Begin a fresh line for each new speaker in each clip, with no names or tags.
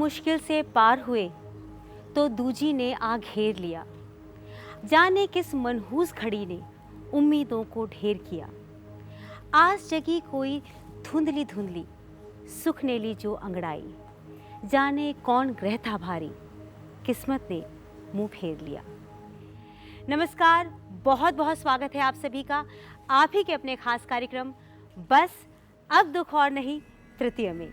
मुश्किल से पार हुए तो दूजी ने आ घेर लिया। जाने किस मनहूस घड़ी ने उम्मीदों को ढेर किया। आस जगी कोई धुंधली धुंधली, सुख ने ली जो अंगड़ाई। जाने कौन ग्रह था भारी, किस्मत ने मुंह फेर लिया। नमस्कार, बहुत बहुत स्वागत है आप सभी का आप ही के अपने खास कार्यक्रम बस अब दुख और नहीं तृतीय में।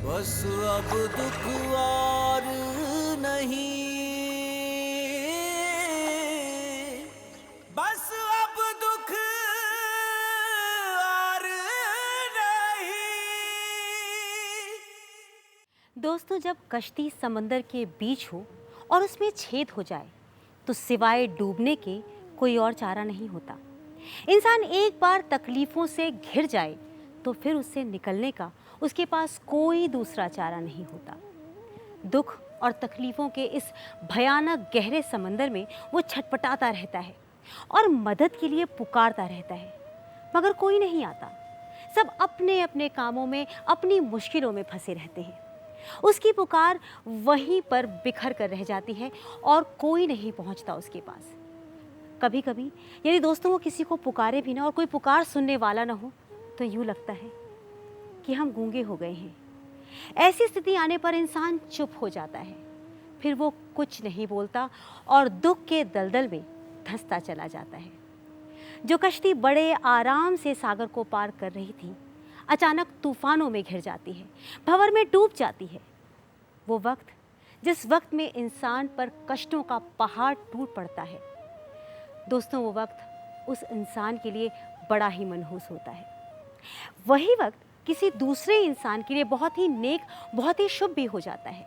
बस अब दुख और नहीं, बस अब दुख और नहीं।
दोस्तों, जब कश्ती समंदर के बीच हो और उसमें छेद हो जाए तो सिवाय डूबने के कोई और चारा नहीं होता। इंसान एक बार तकलीफ़ों से घिर जाए तो फिर उससे निकलने का उसके पास कोई दूसरा चारा नहीं होता। दुख और तकलीफ़ों के इस भयानक गहरे समंदर में वो छटपटाता रहता है और मदद के लिए पुकारता रहता है, मगर कोई नहीं आता। सब अपने अपने कामों में, अपनी मुश्किलों में फंसे रहते हैं। उसकी पुकार वहीं पर बिखर कर रह जाती है और कोई नहीं पहुंचता उसके पास। कभी कभी यदि दोस्तों वो किसी को पुकारे भी ना और कोई पुकार सुनने वाला ना हो तो यूँ लगता है कि हम गूंगे हो गए हैं। ऐसी स्थिति आने पर इंसान चुप हो जाता है, फिर वो कुछ नहीं बोलता और दुख के दलदल में धंसता चला जाता है। जो कश्ती बड़े आराम से सागर को पार कर रही थी, अचानक तूफानों में घिर जाती है, भंवर में डूब जाती है। वो वक्त जिस वक्त में इंसान पर कष्टों का पहाड़ टूट पड़ता है, दोस्तों वो वक्त उस इंसान के लिए बड़ा ही मनहूस होता है। वही वक्त किसी दूसरे इंसान के लिए बहुत ही नेक, बहुत ही शुभ भी हो जाता है,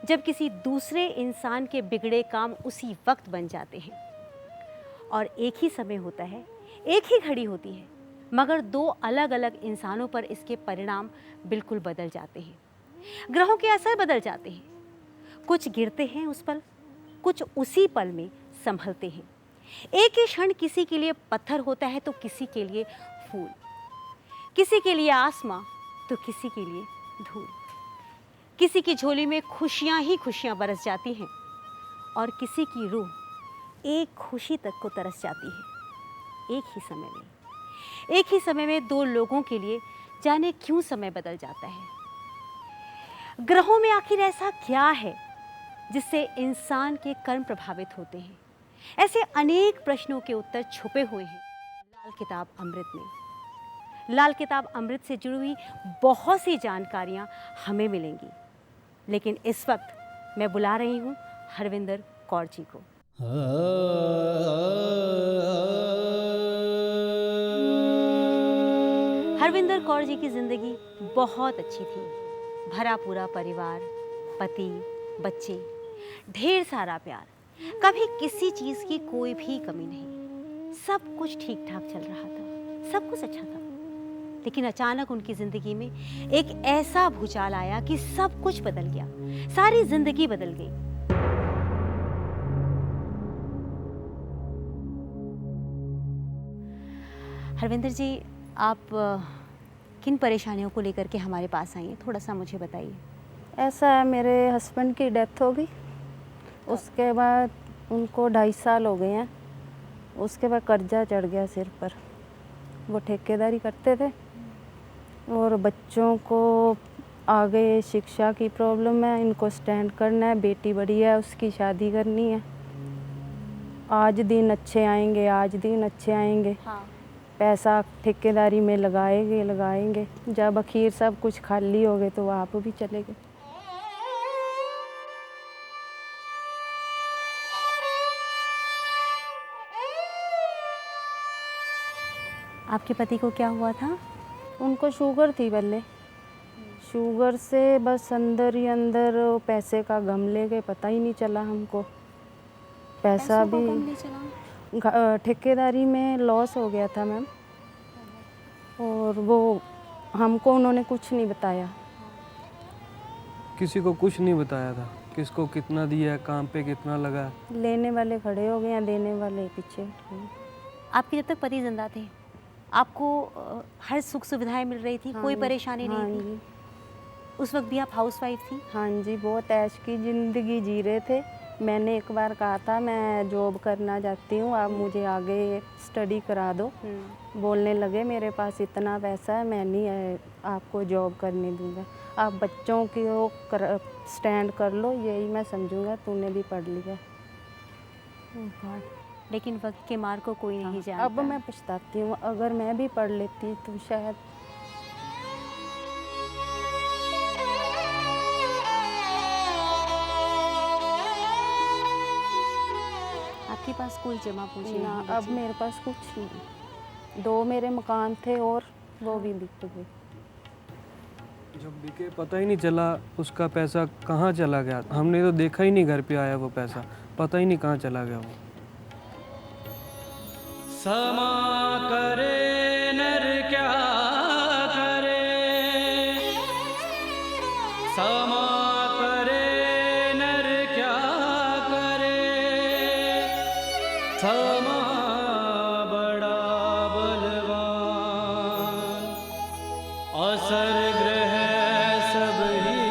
जब किसी दूसरे इंसान के बिगड़े काम उसी वक्त बन जाते हैं। और एक ही समय होता है, एक ही घड़ी होती है, मगर दो अलग अलग इंसानों पर इसके परिणाम बिल्कुल बदल जाते हैं। ग्रहों के असर बदल जाते हैं, कुछ गिरते हैं उस पल, कुछ उसी पल में संभलते हैं। एक ही क्षण किसी के लिए पत्थर होता है तो किसी के लिए फूल, किसी के लिए आसमां तो किसी के लिए धूल। किसी की झोली में खुशियां ही खुशियां बरस जाती हैं और किसी की रूह एक खुशी तक को तरस जाती है। एक ही समय में दो लोगों के लिए जाने क्यों समय बदल जाता है। ग्रहों में आखिर ऐसा क्या है जिससे इंसान के कर्म प्रभावित होते हैं? ऐसे अनेक प्रश्नों के उत्तर छुपे हुए हैं लाल किताब अमृत में। लाल किताब अमृत से जुड़ी हुई बहुत सी जानकारियां हमें मिलेंगी, लेकिन इस वक्त मैं बुला रही हूं हरविंदर कौर जी को। हरविंदर कौर जी की जिंदगी बहुत अच्छी थी। भरा पूरा परिवार, पति, बच्चे, ढेर सारा प्यार, कभी किसी चीज की कोई भी कमी नहीं। सब कुछ ठीक ठाक चल रहा था, सब कुछ अच्छा था। लेकिन अचानक उनकी जिंदगी में एक ऐसा भूचाल आया कि सब कुछ बदल गया, सारी जिंदगी बदल गई। हरविंदर जी, आप किन परेशानियों को लेकर के हमारे पास आई हैं, थोड़ा सा मुझे बताइए।
ऐसा है, मेरे हस्बैंड की डेथ हो गई, उसके बाद उनको 2.5 साल हो गए हैं। उसके बाद कर्जा चढ़ गया सिर पर। वो ठेकेदारी करते थे और बच्चों को आगे शिक्षा की प्रॉब्लम है, इनको स्टैंड करना है। बेटी बड़ी है, उसकी शादी करनी है। आज दिन अच्छे आएंगे, आज दिन अच्छे आएंगे।
हाँ।
पैसा ठेकेदारी में लगाएंगे। जब आखिर सब कुछ खाली हो गए तो आप भी चले गए।
आपके पति को क्या हुआ था?
उनको शुगर थी पहले। शुगर से बस अंदर ही अंदर पैसे का गम ले गए, पता ही नहीं चला हमको। पैसा भी ठेकेदारी में लॉस हो गया था मैम, और वो हमको उन्होंने कुछ नहीं बताया।
किसी को कुछ नहीं बताया था, किसको कितना दिया है, काम पे कितना लगा है।
लेने वाले खड़े हो गए हैं, देने वाले पीछे हटे हैं।
आपके जब तक पति जिंदा थे आपको हर सुख सुविधाएं मिल रही थी, कोई
हाँ,
परेशानी
हाँ
नहीं थी?
जी,
उस वक्त भी आप हाउसवाइफ थी?
हाँ जी, बहुत ऐश की ज़िंदगी जी रहे थे। मैंने एक बार कहा था मैं जॉब करना चाहती हूँ, आप मुझे आगे स्टडी करा दो। बोलने लगे मेरे पास इतना पैसा है, मैं नहीं आपको जॉब करने दूंगा, आप बच्चों की वो स्टैंड कर लो, यही मैं समझूंगा, तूने भी पढ़ लिया।
ओह गॉड, लेकिन वक्त के मार को कोई नहीं जानता।
अब मैं पछताती हूँ, अगर मैं भी पढ़ लेती तो शायद।
आपके पास कोई जमा पूंजी
ना,
नहीं
अब
बची।
मेरे पास कुछ नहीं। 2 मेरे मकान थे और वो भी बिक गए।
जब बिके पता ही नहीं चला उसका पैसा कहाँ चला गया। हमने तो देखा ही नहीं घर पे आया वो पैसा, पता ही नहीं कहाँ चला गया वो।
समा करे नर क्या करे, समा करे नर क्या करे, समा बड़ा बलवान, असर ग्रह सब ही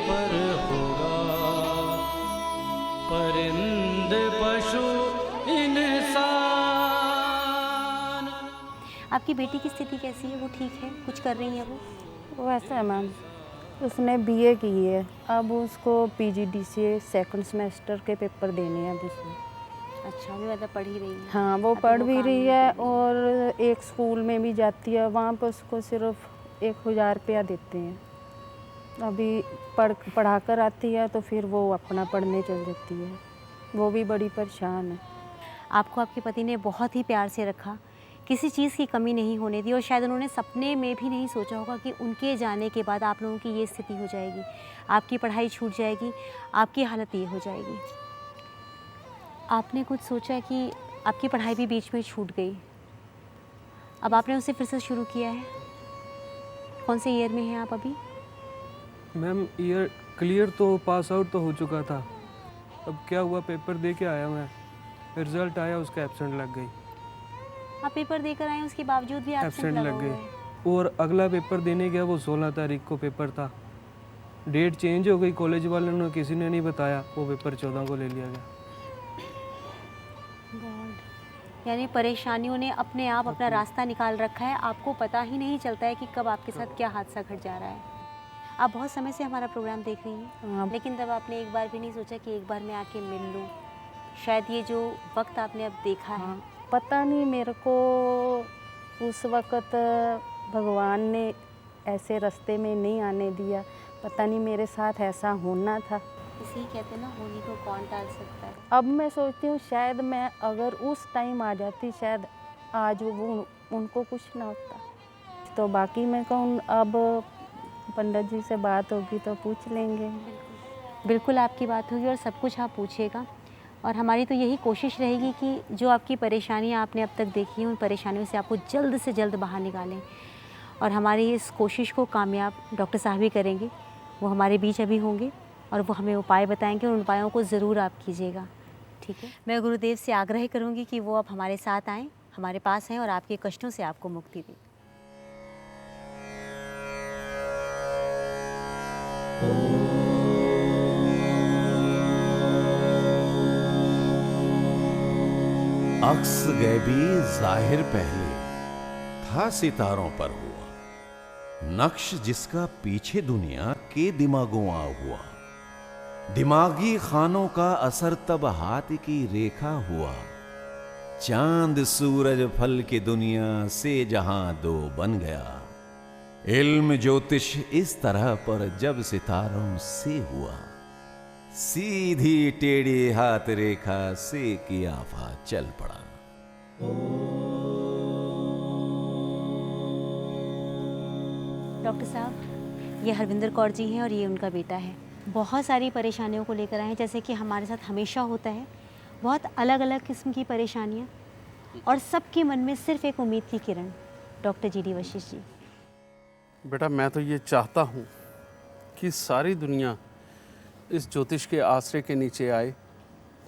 पर होगा, परिंद पशु इंसान।
आपकी बेटी की स्थिति कैसी है? वो ठीक है? कुछ कर रही है वो?
वैसा है मैम, उसने बीए की है, अब उसको पीजीडीसीए सेकंड सेमेस्टर के पेपर देने हैं अब उसने।
अच्छा, अभी मतलब पढ़ ही रही है?
हाँ, वो
अभी
पढ़
वो
भी
काम
रही
नहीं
है
कर रही।
और एक स्कूल में भी जाती है, वहाँ पर उसको सिर्फ 1000 रुपया देते हैं। अभी पढ़ा कर आती है तो फिर वो अपना पढ़ने चल जाती है, वो भी बड़ी परेशान है।
आपको आपके पति ने बहुत ही प्यार से रखा, किसी चीज़ की कमी नहीं होने दी, और शायद उन्होंने सपने में भी नहीं सोचा होगा कि उनके जाने के बाद आप लोगों की ये स्थिति हो जाएगी, आपकी पढ़ाई छूट जाएगी, आपकी हालत ये हो जाएगी। आपने कुछ सोचा कि आपकी पढ़ाई भी बीच में छूट गई, अब आपने उसे फिर से शुरू किया है? कौन से ईयर में हैं आप अभी?
मैम ईयर क्लियर तो पास आउट तो हो चुका था, अब क्या हुआ पेपर दे के आया मैं, रिजल्ट आया उसका एब्सेंट लग गई।
आप पेपर देकर आए उसके बावजूद भी
एब्सेंट
एब्सेंट लगा
लग
हुआ है।
गई और अगला पेपर देने गया वो 16 तारीख को पेपर था, डेट चेंज हो गई, कॉलेज वालों ने किसी ने नहीं बताया, वो पेपर 14 को ले लिया गया।
गॉड, यानी परेशानियों ने अपने आप अपना रास्ता निकाल रखा है, आपको पता ही नहीं चलता है कि कब आपके साथ क्या हादसा घट जा रहा है। आप बहुत समय से हमारा प्रोग्राम देख रही हैं,
हाँ,
लेकिन तब आपने एक बार भी नहीं सोचा कि एक बार मैं आके मिल लूँ? शायद ये जो वक्त आपने अब देखा है,
हाँ, पता नहीं मेरे को उस वक़्त भगवान ने ऐसे रास्ते में नहीं आने दिया, पता नहीं मेरे साथ ऐसा होना था।
इसी कहते हैं ना, होने को कौन टाल सकता है।
अब मैं सोचती हूँ शायद मैं अगर उस टाइम आ जाती, शायद आज वो उनको कुछ ना होता। तो बाकी मैं कहूँ अब पंडित जी से बात होगी तो पूछ लेंगे।
बिल्कुल आपकी बात होगी और सब कुछ आप पूछिएगा, और हमारी तो यही कोशिश रहेगी कि जो आपकी परेशानियां आपने अब तक देखी हैं, उन परेशानियों से आपको जल्द से जल्द बाहर निकालें, और हमारी इस कोशिश को कामयाब डॉक्टर साहब ही करेंगे। वो हमारे बीच अभी होंगे और वो हमें उपाय बताएंगे, और उन उपायों को ज़रूर आप कीजिएगा, ठीक है? मैं गुरुदेव से आग्रह करूँगी कि वो अब हमारे साथ आएँ, हमारे पास हैं और आपके कष्टों से आपको मुक्ति दें।
अक्स गैबी जाहिर पहले था सितारों पर हुआ, नक्श जिसका पीछे दुनिया के दिमागों आ हुआ, दिमागी खानों का असर तब हाथ की रेखा हुआ, चांद सूरज फल की दुनिया से जहां दो बन गया, इल्म ज्योतिष इस तरह पर जब सितारों से हुआ, सीधी टेढ़ी हाथ रेखा से कियाफा चल पड़ा।
डॉक्टर साहब, ये हरविंदर कौर जी हैं और ये उनका बेटा है। बहुत सारी परेशानियों को लेकर आए हैं, जैसे कि हमारे साथ हमेशा होता है, बहुत अलग अलग किस्म की परेशानियाँ, और सबके मन में सिर्फ एक उम्मीद की किरण। Doctor G D. वशिष्ठ जी।
बेटा मैं तो ये चाहता हूँ कि सारी दुनिया इस ज्योतिष के आश्रय के नीचे आए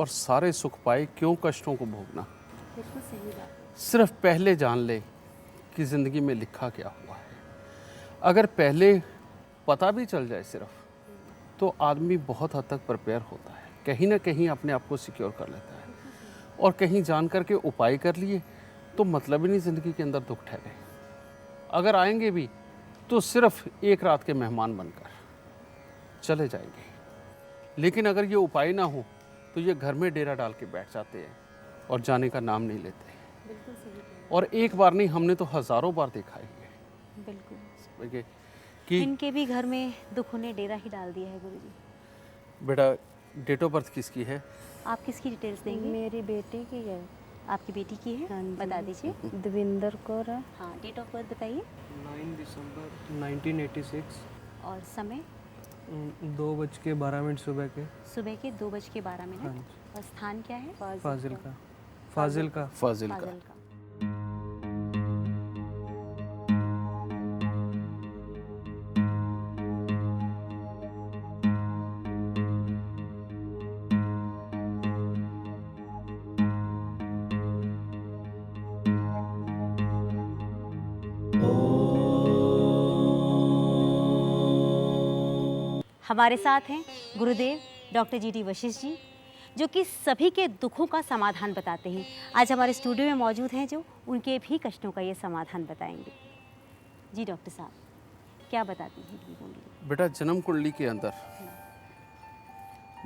और सारे सुख पाए, क्यों कष्टों को भोगना।
बिल्कुल सही बात।
सिर्फ पहले जान ले कि ज़िंदगी में लिखा क्या हुआ है। अगर पहले पता भी चल जाए सिर्फ, तो आदमी बहुत हद तक प्रिपेयर होता है, कहीं ना कहीं अपने आप को सिक्योर कर लेता है। और कहीं जान करके उपाय कर लिए तो मतलब ही नहीं ज़िंदगी के अंदर दुख ठहरे। अगर आएंगे भी तो सिर्फ एक रात के मेहमान बनकर चले जाएंगे। लेकिन अगर ये उपाय ना हो तो ये घर में डेरा डाल के बैठ जाते हैं और जाने का नाम नहीं लेते।
बिल्कुल सही कहा।
और एक बार नहीं, हमने तो हज़ारों बार देखा है ये
बिल्कुल।
कि
इनके भी घर में दुखों ने डेरा ही डाल दिया है गुरुजी।
बेटा डेट ऑफ बर्थ किसकी है?
आप किसकी डिटेल्स देंगे?
मेरी बेटी की है।
आपकी बेटी की है?
हाँ जी।
बता दीजिए।
देविंदर कौर है।
हाँ, डेट ऑफ बर्थ बताइए
9 दिसंबर 1986,
और समय
2:12 सुबह के।
सुबह के 2:12।
हाँ
और स्थान क्या है?
फाजिल का।
फाजिल का।
फाजिल का। हमारे साथ हैं गुरुदेव doctor G D Vashishtha ji, जो कि सभी के दुखों का समाधान बताते हैं। आज हमारे स्टूडियो में मौजूद हैं, जो उनके भी कष्टों का ये समाधान बताएंगे। जी डॉक्टर साहब, क्या बताती हैं ये कुंडली?
बेटा जन्म कुंडली के अंदर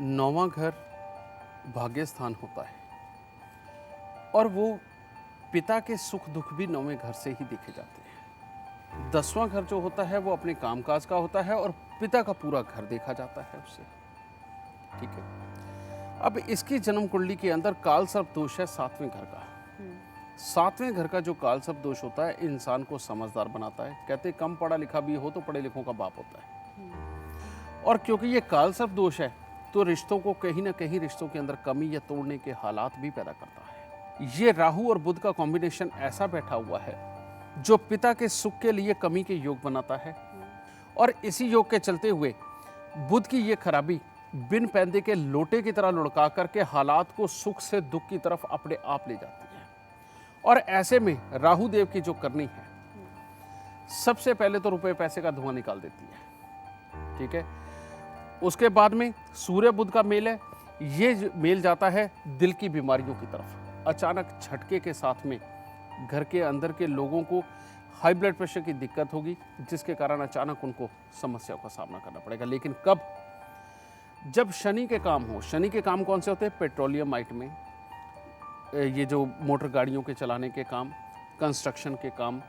9वां घर भाग्य स्थान होता है और वो पिता के सुख दुख भी 9वें घर से ही देखे जाते हैं। 10वां घर जो होता है वो अपने कामकाज का होता है और पिता का पूरा घर देखा जाता है उससे। ठीक है, अब इसकी जन्म कुंडली के अंदर काल सर्प दोष है 7वें घर का। 7वें घर का जो काल सर्प दोष होता है इंसान को समझदार बनाता है। कहते कम पढ़ा लिखा भी हो तो पढ़े लिखों का बाप होता है। और क्योंकि ये काल सर्प दोष है तो रिश्तों को कहीं ना कहीं रिश्तों के अंदर कमी या तोड़ने के हालात भी पैदा करता है। ये राहु और बुध का कॉम्बिनेशन ऐसा बैठा हुआ है जो पिता के सुख के लिए कमी के योग बनाता है। और इसी योग के चलते हुए बुध की ये खराबी बिन पैंदे के लोटे की तरह लुढ़का करके हालात को सुख से दुख की तरफ अपने आप ले जाती है। और ऐसे में राहु देव की जो करनी है, सबसे पहले तो रुपए पैसे का धुआं निकाल देती है। ठीक है, उसके बाद में सूर्य बुध का मेल है, ये मेल जाता है दिल की बीमारियों की तरफ। अचानक झटके के साथ में घर के अंदर के लोगों को हाई ब्लड प्रेशर की दिक्कत होगी, जिसके कारण अचानक उनको समस्याओं का सामना करना पड़ेगा। लेकिन कब? जब शनि के काम हो। शनि के काम कौन से होते हैं? पेट्रोलियम आइट में ये जो मोटर गाड़ियों के चलाने के काम, कंस्ट्रक्शन के काम,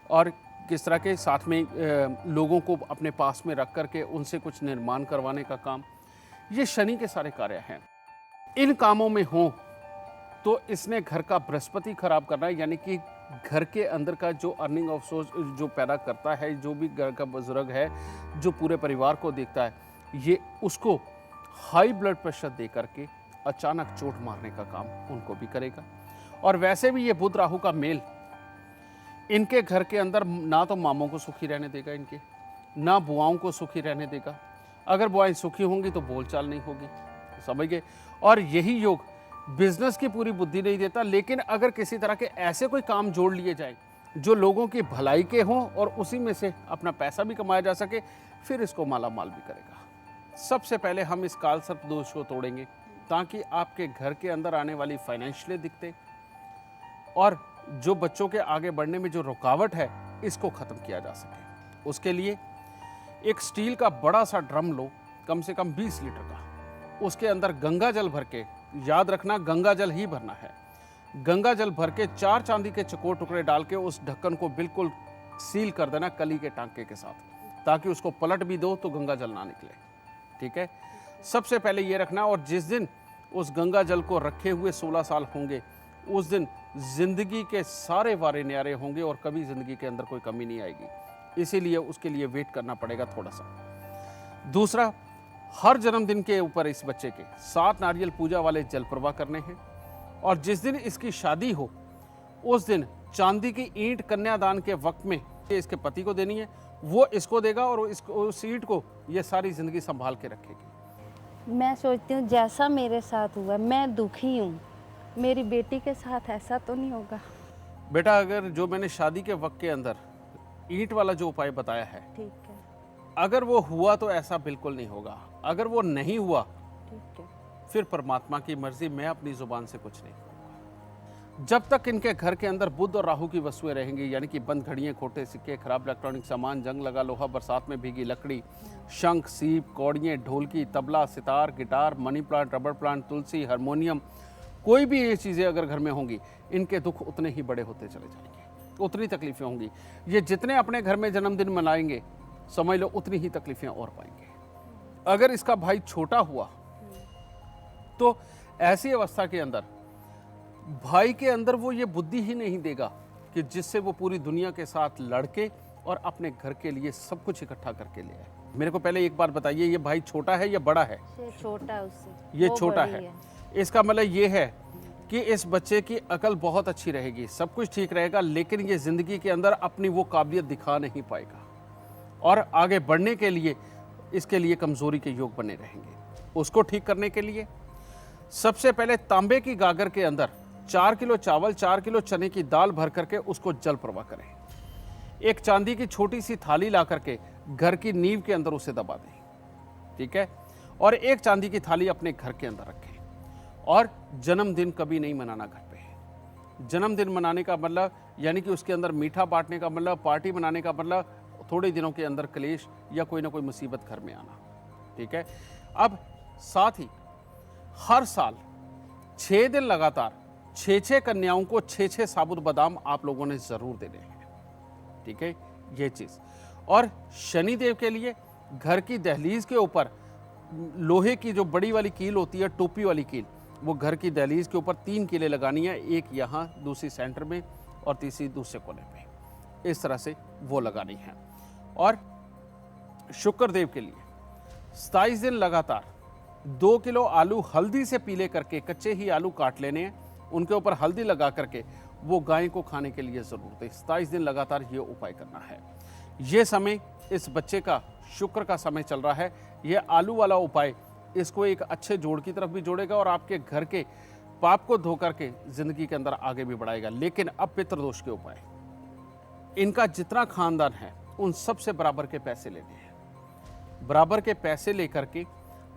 और किस तरह के साथ में लोगों को अपने पास में रख करके उनसे कुछ निर्माण करवाने का काम, ये शनि के सारे कार्य हैं। इन कामों में हो तो इसने घर का बृहस्पति खराब करना है, यानी कि घर के अंदर का जो अर्निंग ऑफ सोर्स जो पैदा करता है, जो भी घर का बुजुर्ग है जो पूरे परिवार को देखता है, ये उसको हाई ब्लड प्रेशर दे करके अचानक चोट मारने का काम उनको भी करेगा। और वैसे भी ये बुध राहु का मेल इनके घर के अंदर ना तो मामों को सुखी रहने देगा, इनके ना बुआओं को सुखी रहने देगा। अगर बुआएं सुखी होंगी तो बोलचाल नहीं होगी, समझ गए। और यही योग बिजनेस की पूरी बुद्धि नहीं देता, लेकिन अगर किसी तरह के ऐसे कोई काम जोड़ लिए जाए जो लोगों की भलाई के हों और उसी में से अपना पैसा भी कमाया जा सके, फिर इसको माला माल भी करेगा। सबसे पहले हम इस काल सर्प दोष को तोड़ेंगे ताकि आपके घर के अंदर आने वाली फाइनेंशियली दिक्कतें और जो बच्चों के आगे बढ़ने में जो रुकावट है, इसको ख़त्म किया जा सके। उसके लिए एक स्टील का बड़ा सा ड्रम लो, कम से कम 20 लीटर का। उसके अंदर गंगा जल भर के, याद रखना गंगा जल ही भरना है, गंगा जल भर के 4 चांदी के चकोर टुकड़े डाल के उस ढक्कन को बिल्कुल सील कर देना कली के टांके के साथ, ताकि उसको पलट भी दो तो गंगा जल ना निकले। ठीक है, सबसे पहले ये रखना। और जिस दिन उस गंगा जल को रखे हुए 16 साल होंगे, उस दिन जिंदगी के सारे वारे न्यारे होंगे और कभी जिंदगी के अंदर कोई कमी नहीं आएगी। इसीलिए उसके लिए वेट करना पड़ेगा थोड़ा सा। दूसरा, हर जन्मदिन के ऊपर इस बच्चे के 7 नारियल पूजा वाले जल प्रवाह करने हैं। और जिस दिन इसकी शादी हो उस दिन चांदी की ईंट कन्यादान के वक्त में इसके पति को देनी है, वो इसको देगा और उस ईंट को ये सारी जिंदगी संभाल के रखेगी।
मैं सोचती हूँ जैसा मेरे साथ हुआ, मैं दुखी हूँ, मेरी बेटी के साथ ऐसा तो नहीं होगा।
बेटा, अगर जो मैंने शादी के वक्त के अंदर ईंट वाला जो उपाय बताया है,
ठीक है,
अगर वो हुआ तो ऐसा बिल्कुल नहीं होगा। अगर वो नहीं हुआ
ठीक है।
फिर परमात्मा की मर्जी, मैं अपनी जुबान से कुछ नहीं कहूँगा। जब तक इनके घर के अंदर बुध और राहु की वस्तुएं रहेंगी, यानी कि बंद घड़ियाँ, खोटे सिक्के, खराब इलेक्ट्रॉनिक सामान, जंग लगा लोहा, बरसात में भीगी लकड़ी, शंख, सीप, कौड़ियाँ, ढोलकी, tabla, sitar, guitar, money plant, rubber plant, तुलसी, हारमोनियम, कोई भी ये चीज़ें अगर घर में होंगी, इनके दुख उतने ही बड़े होते चले जाएंगे, उतनी तकलीफें होंगी। ये जितने अपने घर में जन्मदिन मनाएंगे, समझ लो उतनी ही तकलीफें और पाएंगे। अगर इसका भाई छोटा हुआ तो ऐसी अवस्था के अंदर भाई के अंदर वो ये बुद्धि ही नहीं देगा कि जिससे वो पूरी दुनिया के साथ लड़के और अपने घर के लिए सब कुछ इकट्ठा करके ले आए। मेरे को पहले एक बात बताइए, ये भाई छोटा है या बड़ा है?
ये छोटा है उससे,
ये
वो
छोटा
बड़ी
है। इसका मतलब ये है कि इस बच्चे की अकल बहुत अच्छी रहेगी, सब कुछ ठीक रहेगा, लेकिन ये ज़िंदगी के अंदर अपनी वो काबिलियत दिखा नहीं पाएगा और आगे बढ़ने के लिए इसके लिए कमज़ोरी के योग बने रहेंगे। उसको ठीक करने के लिए सबसे पहले तांबे की गागर के अंदर 4 किलो चावल, 4 किलो चने की दाल भर करके उसको जल प्रवाह करें। एक चांदी की छोटी सी थाली ला करके घर की नींव के अंदर उसे दबा दें, ठीक है? और एक चांदी की थाली अपने घर के अंदर रखें। और जन्मदिन कभी नहीं मनाना घर पे। जन्मदिन मनाने का मतलब यानी कि उसके अंदर मीठा बांटने का मतलब, पार्टी मनाने का मतलब थोड़े दिनों के अंदर क्लेश या कोई ना कोई मुसीबत घर में आना, ठीक है? अब साथ ही हर साल 6 दिन लगातार 6 कन्याओं को 6 साबुत बादाम आप लोगों ने जरूर देने हैं, ठीक है? ये चीज। और शनि देव के लिए घर की दहलीज के ऊपर लोहे की जो बड़ी वाली कील होती है, टोपी वाली कील, वो घर की दहलीज के ऊपर 3 कीलें लगानी है, एक यहाँ, दूसरी सेंटर में और तीसरी दूसरे कोने पे, इस तरह से वो लगानी है। और शुक्र देव के लिए 27 दिन लगातार 2 किलो आलू हल्दी से पीले करके, कच्चे ही आलू काट लेने हैं, उनके ऊपर हल्दी लगा करके वो गाय को खाने के लिए ज़रूर दें। 27 दिन लगातार ये उपाय करना है। ये समय इस बच्चे का शुक्र का समय चल रहा है। ये आलू वाला उपाय इसको एक अच्छे जोड़ की तरफ भी जोड़ेगा और आपके घर के पाप को धो करके ज़िंदगी के अंदर आगे भी बढ़ाएगा। लेकिन अब पितृदोष के उपाय, इनका जितना खानदान है उन सब से बराबर के पैसे लेने हैं। बराबर के पैसे लेकर के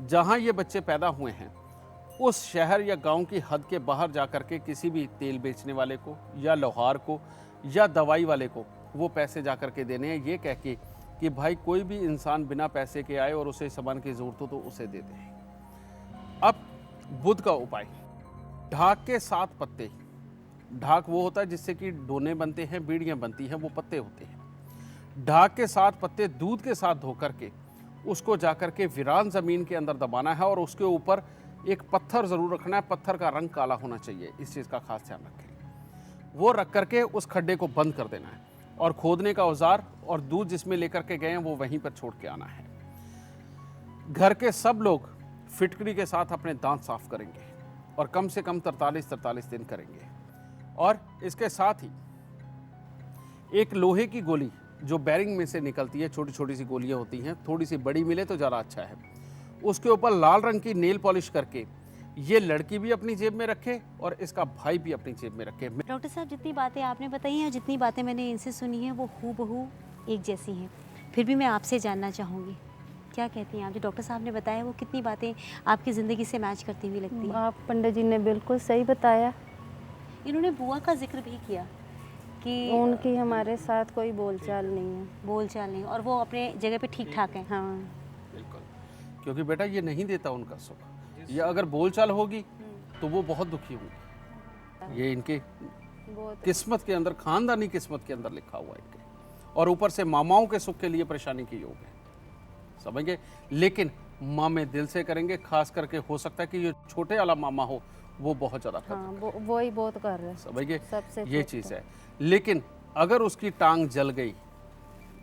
जहाँ ये बच्चे पैदा हुए हैं उस शहर या गांव की हद के बाहर जाकर के किसी भी तेल बेचने वाले को या लोहार को या दवाई वाले को वो पैसे जाकर के देने हैं, ये कह के कि भाई कोई भी इंसान बिना पैसे के आए और उसे सामान की ज़रूरत हो तो उसे दे दें। अब बुध का उपाय, ढाक के 7 पत्ते। ढाक वो होता है जिससे कि डोने बनते हैं, बीड़ियाँ बनती हैं, वो पत्ते होते हैं। ढाक के 7 पत्ते दूध के साथ धो करके उसको जाकर के वीरान ज़मीन के अंदर दबाना है और उसके ऊपर एक पत्थर ज़रूर रखना है। पत्थर का रंग काला होना चाहिए, इस चीज़ का खास ध्यान रखें। वो रख करके उस खड्डे को बंद कर देना है और खोदने का औजार और दूध जिसमें लेकर के गए हैं वो वहीं पर छोड़ के आना है। घर के सब लोग फिटकड़ी के साथ अपने दांत साफ करेंगे और कम से कम 43 दिन करेंगे। और इसके साथ ही एक लोहे की गोली जो बैरिंग में से निकलती है, छोटी छोटी सी गोलियां होती हैं, थोड़ी सी बड़ी मिले तो ज़्यादा अच्छा है, उसके ऊपर लाल रंग की नेल पॉलिश करके ये लड़की भी अपनी जेब में रखे और इसका भाई भी अपनी जेब में रखे।
डॉक्टर साहब, जितनी बातें आपने बताई हैं और जितनी बातें मैंने इनसे सुनी हैं वो हूबहू एक जैसी हैं, फिर भी मैं आपसे जानना चाहूँगी, क्या कहती हैं आप? जो डॉक्टर साहब ने बताया वो कितनी बातें आपकी ज़िंदगी से मैच करती हुई लगती हैं?
आप पंडित जी ने बिल्कुल सही बताया।
इन्होंने बुआ का जिक्र भी किया कि
उनकी हमारे साथ कोई बोलचाल नहीं है।
बोलचाल नहीं और वो अपने जगह पे ठीक ठाक हैं।
हाँ,
बिल्कुल, क्योंकि बेटा ये नहीं देता उनका सुख। ये अगर बोलचाल होगी तो वो बहुत दुखी होंगे। ये इनके
बहुत
किस्मत के अंदर, खानदानी किस्मत के अंदर लिखा हुआ है इनके। और ऊपर से मामाओं के सुख के लिए परेशानी के योग है, समझ गए? लेकिन मामे दिल से करेंगे। खास करके हो सकता है कि ये छोटे वाला मामा हो वो बहुत ज़्यादा
हाँ, वो ही बहुत कर रहे हैं,
समझ गए?
सबसे
ये
खूब
चीज़
तो।
है। लेकिन अगर उसकी टांग जल गई,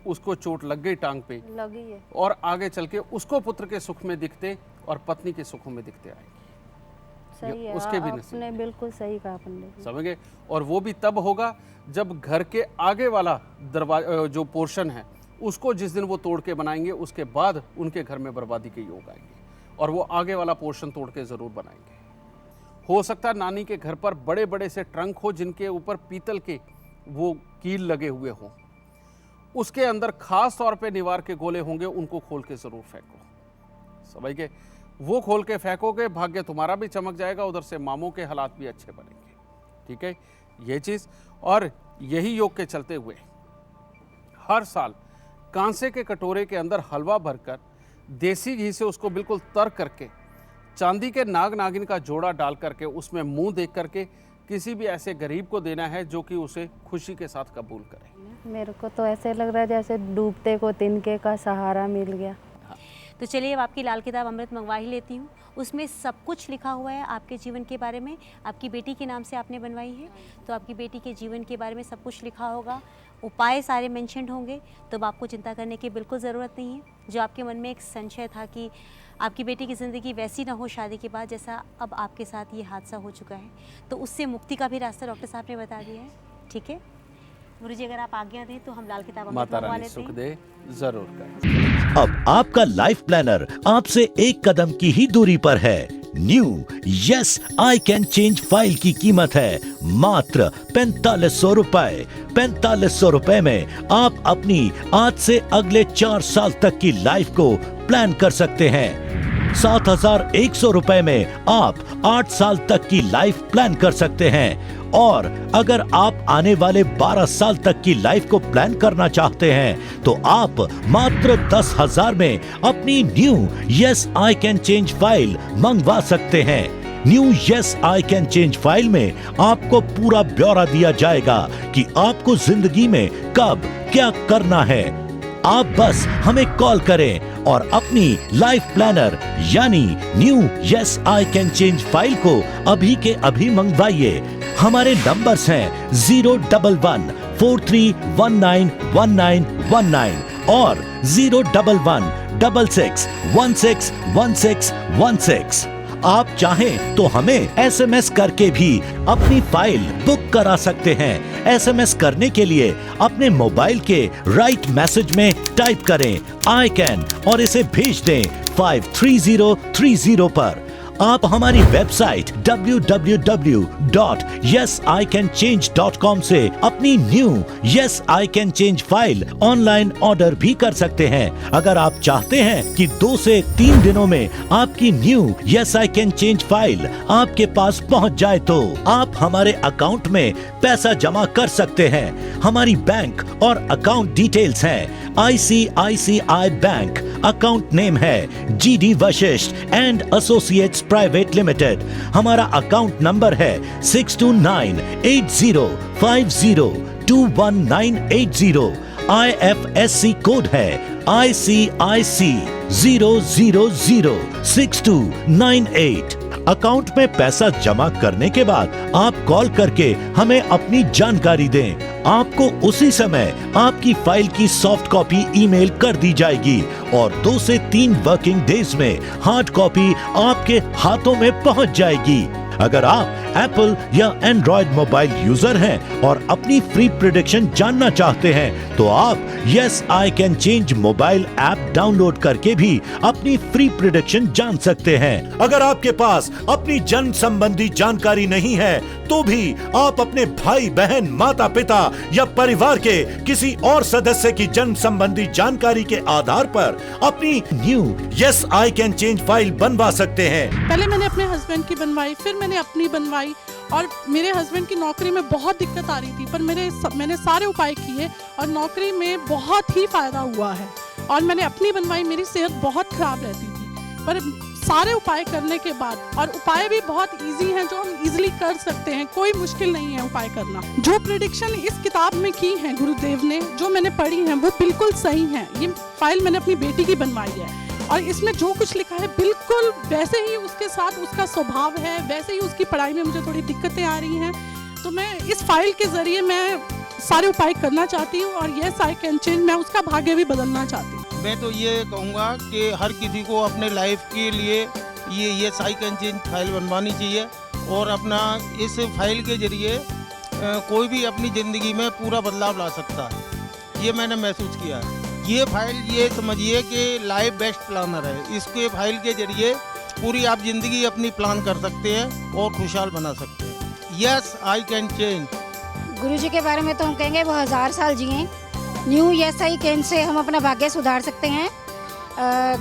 उसको चोट लग गई टांग पे,
लगी है।
और आगे चल के उसको पुत्र के सुख में दिखते और पत्नी के सुखों में दिखते आएगी।
सही है,
उसके भी नसीब
आपने बिल्कुल सही कहा पंडित जी।
समझ गए? और वो भी तब होगा जब घर के आगे वाला दरवाजा जो पोर्शन है उसको जिस दिन वो तोड़ के बनाएंगे उसके बाद उनके घर में बर्बादी के योग आएंगे। और वो आगे वाला पोर्शन तोड़ के ज़रूर बनाएंगे। हो सकता है नानी के घर पर बड़े बड़े से ट्रंक हो जिनके ऊपर पीतल के वो कील लगे हुए हों, उसके अंदर खास तौर पे निवार के गोले होंगे, उनको खोल के ज़रूर फेंको। समझ गए? वो खोल के फेंकोगे, भाग्य तुम्हारा भी चमक जाएगा, उधर से मामों के हालात भी अच्छे बनेंगे। ठीक है, ये चीज़। और यही योग के चलते हुए हर साल कांसे के कटोरे के अंदर हलवा भरकर देसी घी से उसको बिल्कुल तर करके चांदी के नाग नागिन का जोड़ा डाल करके उसमें मुंह देख करके किसी भी ऐसे गरीब को देना है जो कि उसे खुशी के साथ कबूल करे।
मेरे को तो ऐसे लग रहा है जैसे डूबते को तिनके का सहारा मिल गया।
तो चलिए अब आपकी लाल किताब अमृत मंगवा ही लेती हूँ। उसमें सब कुछ लिखा हुआ है आपके जीवन के बारे में। आपकी बेटी के नाम से आपने बनवाई है, तो आपकी बेटी के जीवन के बारे में सब कुछ लिखा होगा, उपाय सारे मेंशन्ड होंगे, तो अब आपको चिंता करने की बिल्कुल ज़रूरत नहीं है। जो आपके मन में एक संशय था कि आपकी बेटी की ज़िंदगी वैसी ना हो शादी के बाद जैसा अब आपके साथ ये हादसा हो चुका है, तो उससे मुक्ति का भी रास्ता डॉक्टर साहब ने बता दिया है। ठीक है गुरुजी, अगर आप आज्ञा दें तो हम लाल किताब अमृत
माता
मंगवा
रानी
लेते
सुख
हैं।
दे, जरूर करें।
अब आपका लाइफ प्लानर आपसे एक कदम की ही दूरी पर है। New yes I can change file की कीमत है मात्र 4500 रुपए। 4500 रुपए में आप अपनी आज से अगले 4 साल तक की लाइफ को प्लान कर सकते हैं। 7100 रुपए में आप 8 साल तक की लाइफ प्लान कर सकते हैं। और अगर आप आने वाले 12 साल तक की लाइफ को प्लान करना चाहते हैं तो आप मात्र 10,000 में अपनी new yes I can change file मंगवा सकते हैं। New yes I can change file में आपको पूरा ब्यौरा दिया जाएगा कि आपको जिंदगी में कब क्या करना है। आप बस हमें कॉल करें और अपनी लाइफ प्लानर यानी new yes I can change file को अभी के अभी मंगवाइए। हमारे नंबर्स हैं 01143191919 और 01166161616। आप चाहें तो हमें एसएमएस करके भी अपनी फाइल बुक करा सकते हैं। एसएमएस करने के लिए अपने मोबाइल के राइट मैसेज में टाइप करें आई कैन और इसे भेज दें 53030 पर। आप हमारी वेबसाइट www.yesicanchange.com से अपनी new yes I can change file online order भी कर सकते हैं। अगर आप चाहते हैं कि 2 से 3 दिनों में आपकी new yes I can change file आपके पास पहुंच जाए तो आप हमारे अकाउंट में पैसा जमा कर सकते हैं। हमारी बैंक और अकाउंट डिटेल्स हैं ICICI बैंक, अकाउंट नेम है GD Vashishtha and associates private limited. हमारा अकाउंट नंबर है 629805021980। IFSC कोड है ICIC 0006298। अकाउंट में पैसा जमा करने के बाद आप कॉल करके हमें अपनी जानकारी दें। आपको उसी समय आपकी फाइल की सॉफ्ट कॉपी ईमेल कर दी जाएगी और 2 से 3 वर्किंग डेज में हार्ड कॉपी आपके हाथों में पहुंच जाएगी। अगर आप एप्पल या एंड्रॉयड मोबाइल यूजर हैं और अपनी फ्री प्रेडिक्शन जानना चाहते हैं तो आप yes I can change mobile app download करके भी अपनी फ्री प्रेडिक्शन जान सकते हैं। अगर आपके पास अपनी जन्म संबंधी जानकारी नहीं है तो भी आप अपने भाई बहन माता पिता या परिवार के किसी और सदस्य की जन्म संबंधी जानकारी के आधार पर अपनी new yes I can change file बनवा सकते हैं।
पहले मैंने अपने हस्बैंड की बनवाई, फिर मैंने अपनी बनवाई और मेरे हस्बैंड की नौकरी में बहुत दिक्कत आ रही थी, पर मैंने सारे उपाय किए और नौकरी में बहुत ही फायदा हुआ है। और मैंने अपनी बनवाई, मेरी सेहत बहुत खराब रहती थी, पर सारे उपाय करने के बाद, और उपाय भी बहुत इजी हैं जो हम इजीली कर सकते हैं, कोई मुश्किल नहीं है उपाय करना। जो प्रेडिक्शन इस किताब में की है गुरुदेव ने, जो मैंने पढ़ी है वो बिल्कुल सही है। ये फाइल मैंने अपनी बेटी की बनवाई है और इसमें जो कुछ लिखा है बिल्कुल वैसे ही उसके साथ उसका स्वभाव है, वैसे ही उसकी पढ़ाई में मुझे थोड़ी दिक्कतें आ रही हैं। तो मैं इस फाइल के जरिए मैं सारे उपाय करना चाहती हूँ और यस आई कैन चेंज, मैं उसका भाग्य भी बदलना चाहती हूँ।
मैं तो ये कहूँगा कि हर किसी को अपने लाइफ के लिए ये yes I can change file बनवानी चाहिए और अपना इस फाइल के जरिए कोई भी अपनी ज़िंदगी में पूरा बदलाव ला सकता है। ये मैंने महसूस किया है। ये फाइल ये समझिए कि लाइफ बेस्ट प्लानर है। इसके फाइल के जरिए पूरी आप ज़िंदगी अपनी प्लान कर सकते हैं और खुशहाल बना सकते हैं। Yes I can change.
Guruji के बारे में तो हम कहेंगे वो 1000 साल जिए। New yes I can say हम अपना भाग्य सुधार सकते हैं।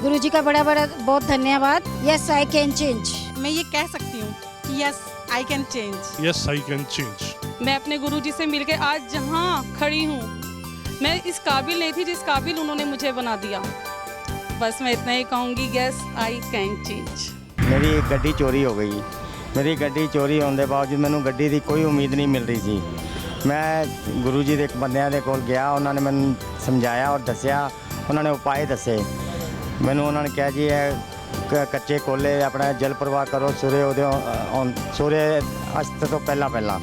गुरुजी का बड़ा बड़ा बहुत धन्यवाद। Yes I can change.
मैं ये कह सकती हूँ कि yes I can change.
Yes I can change.
मैं अपने गुरुजी से मिलके आज जहाँ खड़ी हूँ, मैं इस काबिल नहीं थी जिस काबिल उन्होंने मुझे बना दिया। बस मैं इतना ही कहूँगी, यस आई कैन चेंज।
मेरी गड्डी चोरी हो गई। मेरी गड्डी चोरी होने के बावजूद मैंने गड्डी की कोई उम्मीद नहीं मिल रही थी। मैं गुरु जी के बंदियां दे कोल गया, उन्होंने मैंने समझाया और दसिया, उन्होंने उपाय दसे। मैंने उन्होंने कहा जी कच्चे कोले अपना जल प्रवाह करो सूर्य अस्त तो पहला।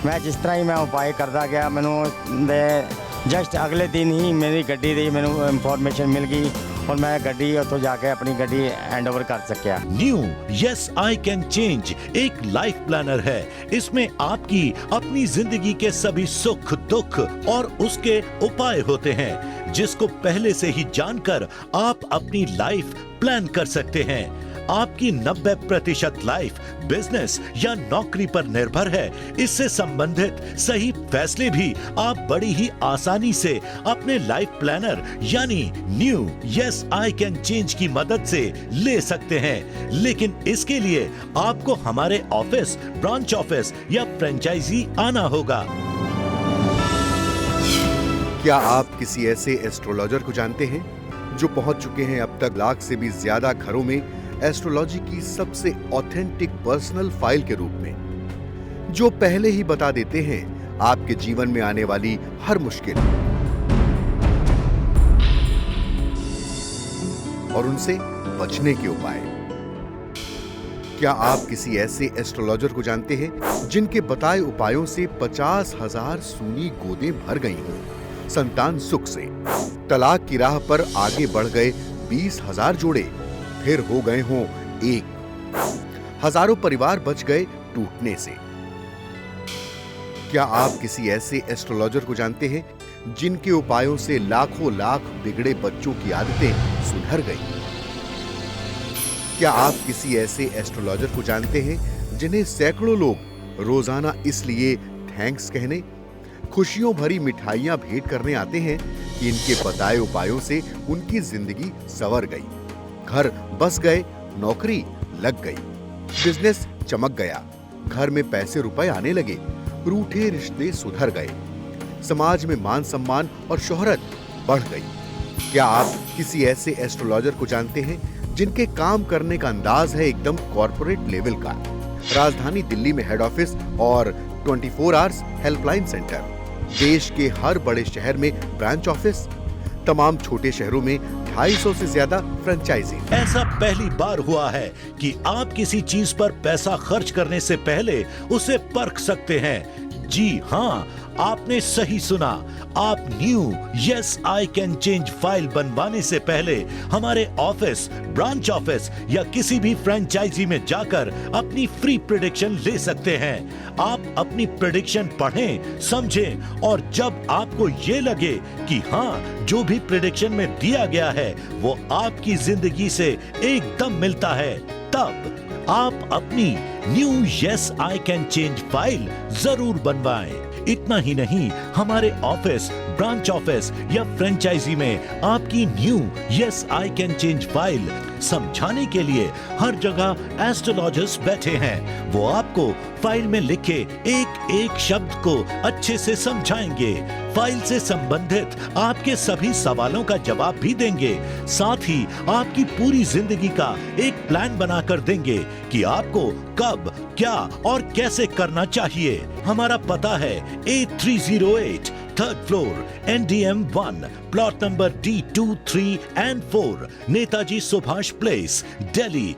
मैं जिस तरह ही मैं उपाय करता गया, मैंने जस्ट अगले दिन ही मेरी गड्डी की मैंने इंफॉर्मेशन मिल गई और मैं गड्डी उतो जाके अपनी गड्डी हैंड ओवर कर सकिया।
New yes I can change एक लाइफ प्लानर है। इसमें आपकी अपनी जिंदगी के सभी सुख दुख और उसके उपाय होते हैं, जिसको पहले से ही जानकर आप अपनी लाइफ प्लान कर सकते हैं। आपकी 90% लाइफ बिजनेस या नौकरी पर निर्भर है। इससे संबंधित सही फैसले भी आप बड़ी ही आसानी से अपने लाइफ प्लानर यानी new yes I can change की मदद से ले सकते हैं। लेकिन इसके लिए आपको हमारे ऑफिस, ब्रांच ऑफिस या फ्रेंचाइजी आना होगा।
क्या आप किसी ऐसे एस्ट्रोलॉजर को जानते हैं जो पहुंच चुके हैं अब तक लाख से भी ज्यादा घरों में एस्ट्रोलॉजी की सबसे ऑथेंटिक पर्सनल फाइल के रूप में, जो पहले ही बता देते हैं आपके जीवन में आने वाली हर मुश्किल और उनसे बचने के उपाय? क्या आप किसी ऐसे एस्ट्रोलॉजर को जानते हैं जिनके बताए उपायों से 50,000 सूनी गोदें भर गई हों, संतान सुख से, तलाक की राह पर आगे बढ़ गए 20,000 जोड़े फिर हो गए हों एक, हजारों परिवार बच गए टूटने से? क्या आप किसी ऐसे एस्ट्रोलॉजर को जानते हैं जिनके उपायों से लाखों लाख बिगड़े बच्चों की आदतें सुधर गई? क्या आप किसी ऐसे एस्ट्रोलॉजर को जानते हैं जिन्हें सैकड़ों लोग रोजाना इसलिए थैंक्स कहने, खुशियों भरी मिठाइयां भेंट करने आते हैं कि इनके बताए उपायों से उनकी जिंदगी संवर गई, घर बस गए, नौकरी लग गई, बिजनेस चमक गया, घर में पैसे रुपए आने लगे, रूठे रिश्ते सुधर गए, समाज में मान सम्मान और शोहरत बढ़ गई? क्या आप किसी ऐसे एस्ट्रोलॉजर को जानते हैं जिनके काम करने का अंदाज है एकदम कॉर्पोरेट लेवल का? राजधानी दिल्ली में हेड ऑफिस और 24 आवर्स हेल्पलाइन सेंटर, देश के हर बड़े शहर में ब्रांच ऑफिस, तमाम छोटे शहरों में 250 से ज्यादा फ्रेंचाइजी।
ऐसा पहली बार हुआ है कि आप किसी चीज पर पैसा खर्च करने से पहले उसे परख सकते हैं। जी हाँ, आपने सही सुना। आप new yes I can change file बनवाने से पहले हमारे ऑफिस, ब्रांच ऑफिस या किसी भी फ्रेंचाइजी में जाकर अपनी फ्री प्रेडिक्शन ले सकते हैं। आप अपनी प्रेडिक्शन पढ़ें, समझें और जब आपको ये लगे कि हाँ, जो भी प्रेडिक्शन में दिया गया है वो आपकी जिंदगी से एकदम मिलता है, तब आप अपनी new yes I can change file जरूर बनवाएं। इतना ही नहीं, हमारे ऑफिस, ब्रांच ऑफिस या फ्रेंचाइजी में आपकी new yes I can change file समझाने के लिए हर जगह एस्ट्रोलॉजर्स बैठे हैं। वो आपको फाइल में लिखे एक एक शब्द को अच्छे से समझाएंगे, फाइल से संबंधित आपके सभी सवालों का जवाब भी देंगे, साथ ही आपकी पूरी जिंदगी का एक प्लान बनाकर देंगे कि आपको कब, क्या और कैसे करना चाहिए। हमारा पता है 8308 3rd floor, NDM 1, plot number D2, 3 and 4, Netaji Subhash place, Delhi